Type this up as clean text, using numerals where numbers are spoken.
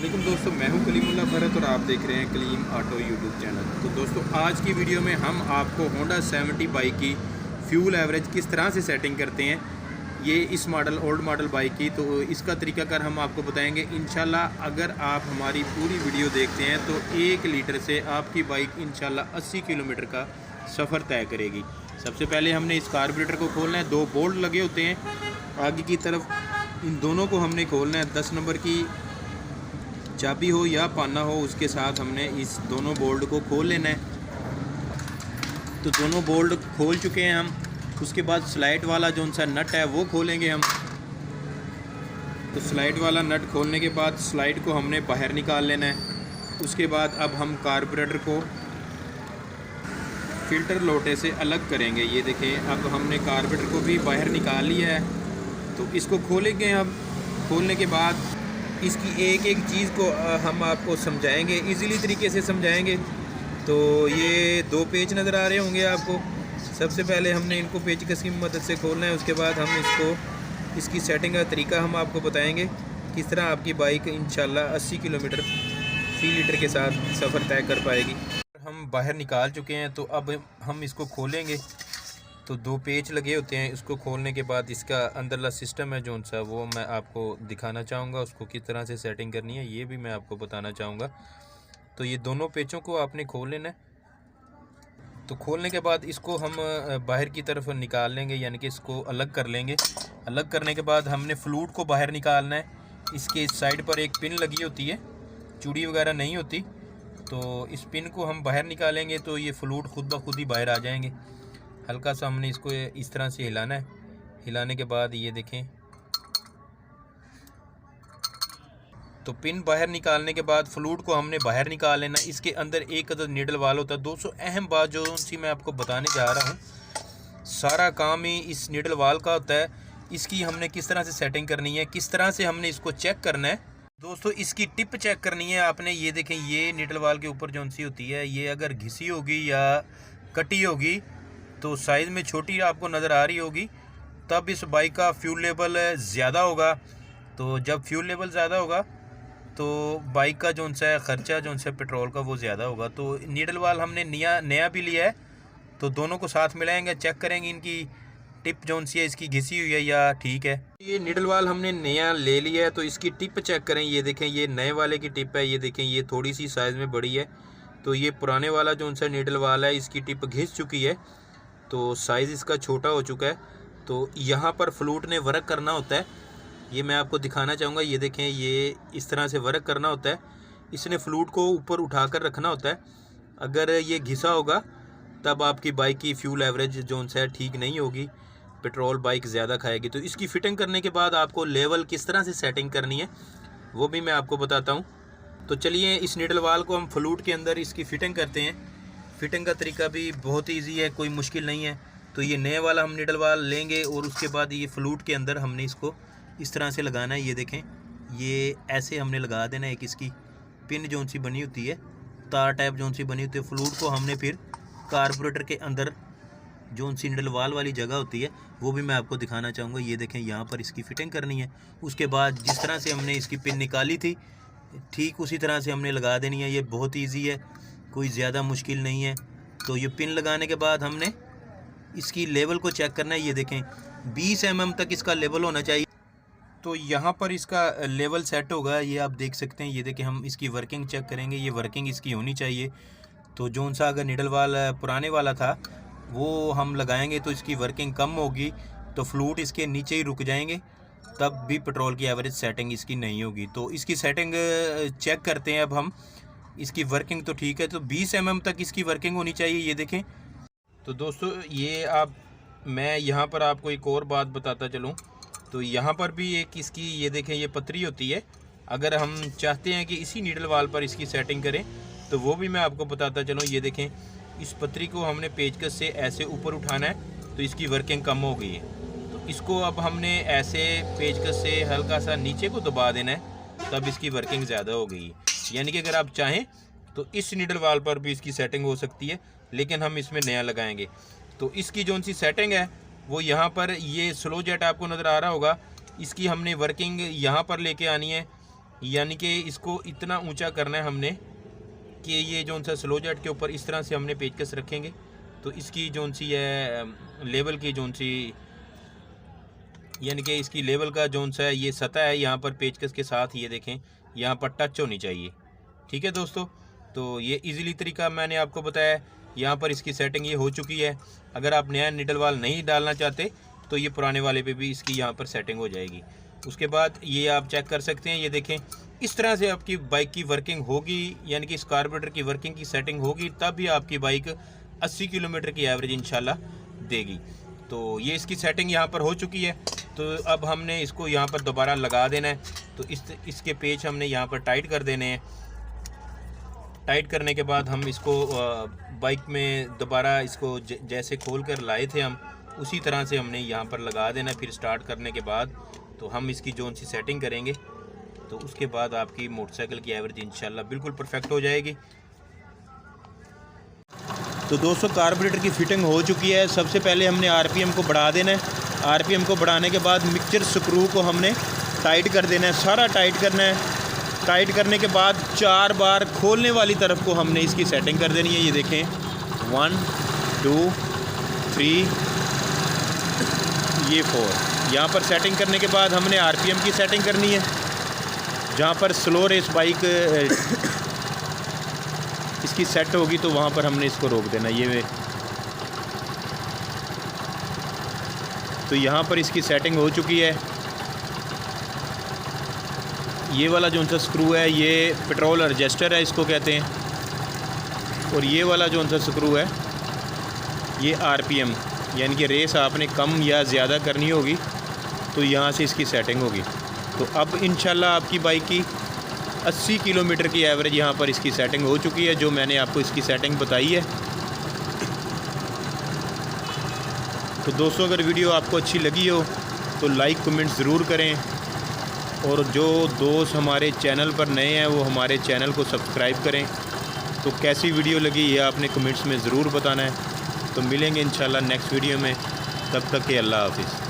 लेकिन दोस्तों, मैं हूं कलीमुल्लाह भरत और आप देख रहे हैं कलीम ऑटो यूट्यूब चैनल। तो दोस्तों, आज की वीडियो में हम आपको होंडा 70 बाइक की फ्यूल एवरेज किस तरह से सेटिंग करते हैं, ये इस ओल्ड मॉडल बाइक की, तो इसका तरीकाकार हम आपको बताएंगे इंशाल्लाह। अगर आप हमारी पूरी वीडियो देखते हैं तो 1 लीटर से आपकी बाइक इंशाल्लाह 80 किलोमीटर का सफ़र तय करेगी। सबसे पहले हमने इस कार्बोरेटर को खोलना है। 2 बोल्ट लगे होते हैं आगे की तरफ, इन दोनों को हमने खोलना है। 10 नंबर की चाबी हो या पाना हो, उसके साथ हमने इस दोनों बोल्ट को खोल लेना है। तो दोनों बोल्ट खोल चुके हैं हम। उसके बाद स्लाइड वाला जो सा नट है वो खोलेंगे हम। तो स्लाइड वाला नट खोलने के बाद स्लाइड को हमने बाहर निकाल लेना है। उसके बाद अब हम कार्बोरेटर को फ़िल्टर लोटे से अलग करेंगे। ये देखें, अब हमने कार्बोरेटर को भी बाहर निकाल लिया है। तो इसको खोलेंगे हम। खोलने के बाद इसकी एक एक चीज़ को हम आपको समझाएंगे, इजीली तरीके से समझाएंगे। तो ये 2 पेच नज़र आ रहे होंगे आपको। सबसे पहले हमने इनको पेचकस की मदद से खोलना है। उसके बाद हम इसकी सेटिंग का तरीका हम आपको बताएंगे, किस तरह आपकी बाइक इंशाल्लाह 80 किलोमीटर फ़ी लीटर के साथ सफ़र तय कर पाएगी। हम बाहर निकाल चुके हैं, तो अब हम इसको खोलेंगे। तो 2 पेच लगे होते हैं। इसको खोलने के बाद इसका अंदरला सिस्टम है जो सा, वो मैं आपको दिखाना चाहूँगा। उसको किस तरह से सेटिंग करनी है ये भी मैं आपको बताना चाहूँगा। तो ये दोनों पेचों को आपने खोल लेना है। तो खोलने के बाद इसको हम बाहर की तरफ निकाल लेंगे, यानी कि इसको अलग कर लेंगे। अलग करने के बाद हमने फ्लूट को बाहर निकालना है। इसके साइड पर एक पिन लगी होती है, चूड़ी वगैरह नहीं होती। तो इस पिन को हम बाहर निकालेंगे तो ये फ्लूट खुद ब खुद ही बाहर आ जाएंगे। हल्का सा हमने इसको इस तरह से हिलाना है। हिलाने के बाद ये देखें, तो पिन बाहर निकालने के बाद फ्लूट को हमने बाहर निकाल लेना। इसके अंदर एक अदद नीडल वाल होता है। दोस्तों, अहम बात जो सी मैं आपको बताने जा रहा हूँ, सारा काम ही इस नीडल वाल का होता है। इसकी हमने किस तरह से सेटिंग करनी है, किस तरह से हमने इसको चेक करना है। दोस्तों, इसकी टिप चेक करनी है आपने। ये देखें, ये नीडल वाल के ऊपर जो सी होती है, ये अगर घिसी होगी या कटी होगी तो साइज़ में छोटी आपको नज़र आ रही होगी, तब इस बाइक का फ्यूल लेवल ज़्यादा होगा। तो जब फ्यूल लेवल ज़्यादा होगा तो बाइक का जो सा ख़र्चा जो सा पेट्रोल का वो ज़्यादा होगा। तो नीडल वाल हमने नया भी लिया है, तो दोनों को साथ मिलाएंगे, चेक करेंगे इनकी टिप जो सी है इसकी घिसी हुई है या ठीक है। ये नीडल वाल हमने नया ले लिया है, तो इसकी टिप चेक करें। ये देखें, ये नए वाले की टिप है। ये देखें, ये थोड़ी सी साइज़ में बड़ी है। तो ये पुराने वाला जो सा नीडल वाल है, इसकी टिप घिस चुकी है, तो साइज़ इसका छोटा हो चुका है। तो यहाँ पर फ्लूट ने वर्क करना होता है, ये मैं आपको दिखाना चाहूँगा। ये देखें, ये इस तरह से वर्क करना होता है। इसने फ्लूट को ऊपर उठाकर रखना होता है। अगर ये घिसा होगा तब आपकी बाइक की फ्यूल एवरेज जो है ठीक नहीं होगी, पेट्रोल बाइक ज़्यादा खाएगी। तो इसकी फ़िटिंग करने के बाद आपको लेवल किस तरह से सेटिंग करनी है वो भी मैं आपको बताता हूँ। तो चलिए, इस नीडल वाल को हम फ्लूट के अंदर इसकी फ़िटिंग करते हैं। फ़िटिंग का तरीका भी बहुत ईजी है, कोई मुश्किल नहीं है। तो ये नए वाला हम नीडल वाल लेंगे और उसके बाद ये फ्लूट के अंदर हमने इसको इस तरह से लगाना है। ये देखें, ये ऐसे हमने लगा देना है। एक इसकी पिन जो सी बनी होती है, तार टाइप जो सी बनी होती है, फ्लूट को हमने फिर कार्बोरेटर के अंदर जो सी नीडल वाल वाली जगह होती है वो भी मैं आपको दिखाना चाहूँगा। ये देखें, यहाँ पर इसकी फ़िटिंग करनी है। उसके बाद जिस तरह से हमने इसकी पिन निकाली थी, ठीक उसी तरह से हमने लगा देनी है। ये बहुत ईजी है, कोई ज़्यादा मुश्किल नहीं है। तो ये पिन लगाने के बाद हमने इसकी लेवल को चेक करना है। ये देखें, 20 mm तक इसका लेवल होना चाहिए। तो यहाँ पर इसका लेवल सेट होगा, ये आप देख सकते हैं। ये देखें, हम इसकी वर्किंग चेक करेंगे। ये वर्किंग इसकी होनी चाहिए। तो जो सा अगर नीडल वाल पुराने वाला था वो हम लगाएंगे तो इसकी वर्किंग कम होगी, तो फ्लूट इसके नीचे ही रुक जाएंगे, तब भी पेट्रोल की एवरेज सेटिंग इसकी नहीं होगी। तो इसकी सेटिंग चेक करते हैं। अब हम इसकी वर्किंग तो ठीक है, तो 20 mm तक इसकी वर्किंग होनी चाहिए। ये देखें। तो दोस्तों, ये मैं यहाँ पर आपको एक और बात बताता चलूँ। तो यहाँ पर भी एक इसकी, ये देखें, ये पतरी होती है। अगर हम चाहते हैं कि इसी नीडल वाल पर इसकी सेटिंग करें तो वो भी मैं आपको बताता चलूँ। ये देखें, इस पतरी को हमने पेचकस से ऐसे ऊपर उठाना है तो इसकी वर्किंग कम हो गई है। तो इसको अब हमने ऐसे पेचकस से हल्का सा नीचे को दबा देना है, तब इसकी वर्किंग ज़्यादा हो गई है। यानी कि अगर आप चाहें तो इस नीडल वाल पर भी इसकी सेटिंग हो सकती है, लेकिन हम इसमें नया लगाएंगे। तो इसकी जो सी सेटिंग है वो यहाँ पर, ये स्लो जेट आपको नज़र आ रहा होगा, इसकी हमने वर्किंग यहाँ पर लेके आनी है। यानी कि इसको इतना ऊंचा करना है हमने कि ये जो सा स्लो जेट के ऊपर इस तरह से हमने पेचकस रखेंगे तो इसकी जो सी है लेवल की जो सी, यानी कि इसकी लेवल का जो सा है ये सतह है यहाँ पर पेचकस के साथ ये देखें यहाँ पर टच होनी चाहिए। ठीक है दोस्तों, तो ये इजीली तरीका मैंने आपको बताया। यहाँ पर इसकी सेटिंग ये हो चुकी है। अगर आप नया निडल वाल नहीं डालना चाहते तो ये पुराने वाले पे भी इसकी यहाँ पर सेटिंग हो जाएगी। उसके बाद ये आप चेक कर सकते हैं, ये देखें इस तरह से आपकी बाइक की वर्किंग होगी, यानी कि इस कार्बोरेटर की वर्किंग की सेटिंग होगी, तब भी आपकी बाइक 80 किलोमीटर की एवरेज इंशाल्लाह देगी। तो ये इसकी सेटिंग यहाँ पर हो चुकी है। तो अब हमने इसको यहाँ पर दोबारा लगा देना है। तो इसके पेच हमने यहाँ पर टाइट कर देने हैं। टाइट करने के बाद हम इसको बाइक में दोबारा इसको जैसे खोल कर लाए थे हम उसी तरह से हमने यहाँ पर लगा देना। फिर स्टार्ट करने के बाद तो हम इसकी जोन सी सेटिंग करेंगे, तो उसके बाद आपकी मोटरसाइकिल की एवरेज इंशाल्लाह बिल्कुल परफेक्ट हो जाएगी। तो दोस्तों कार्बोरेटर की फिटिंग हो चुकी है। सबसे पहले हमने आरपीएम को बढ़ा देना है। आरपीएम को बढ़ाने के बाद मिक्सचर स्क्रू को हमने टाइट कर देना है, सारा टाइट करना है। टाइट करने के बाद 4 बार खोलने वाली तरफ को हमने इसकी सेटिंग कर देनी है। ये देखें 1 2 3 ये 4। यहाँ पर सेटिंग करने के बाद हमने आरपीएम की सेटिंग करनी है। जहाँ पर स्लो रेस बाइक इसकी सेट होगी तो वहाँ पर हमने इसको रोक देना। ये तो यहाँ पर इसकी सेटिंग हो चुकी है। ये वाला जो सा स्क्रू है ये पेट्रोल एडजस्टर है, इसको कहते हैं। और ये वाला जो सा स्क्रू है ये आरपीएम, यानी कि रेस आपने कम या ज़्यादा करनी होगी तो यहाँ से इसकी सेटिंग होगी। तो अब इंशाल्लाह आपकी बाइक की 80 किलोमीटर की एवरेज यहाँ पर इसकी सेटिंग हो चुकी है, जो मैंने आपको इसकी सेटिंग बताई है। तो दोस्तों अगर वीडियो आपको अच्छी लगी हो तो लाइक कमेंट ज़रूर करें, और जो दोस्त हमारे चैनल पर नए हैं वो हमारे चैनल को सब्सक्राइब करें। तो कैसी वीडियो लगी ये आपने कमेंट्स में ज़रूर बताना है। तो मिलेंगे इंशाल्लाह नेक्स्ट वीडियो में, तब तक के अल्लाह हाफिज़।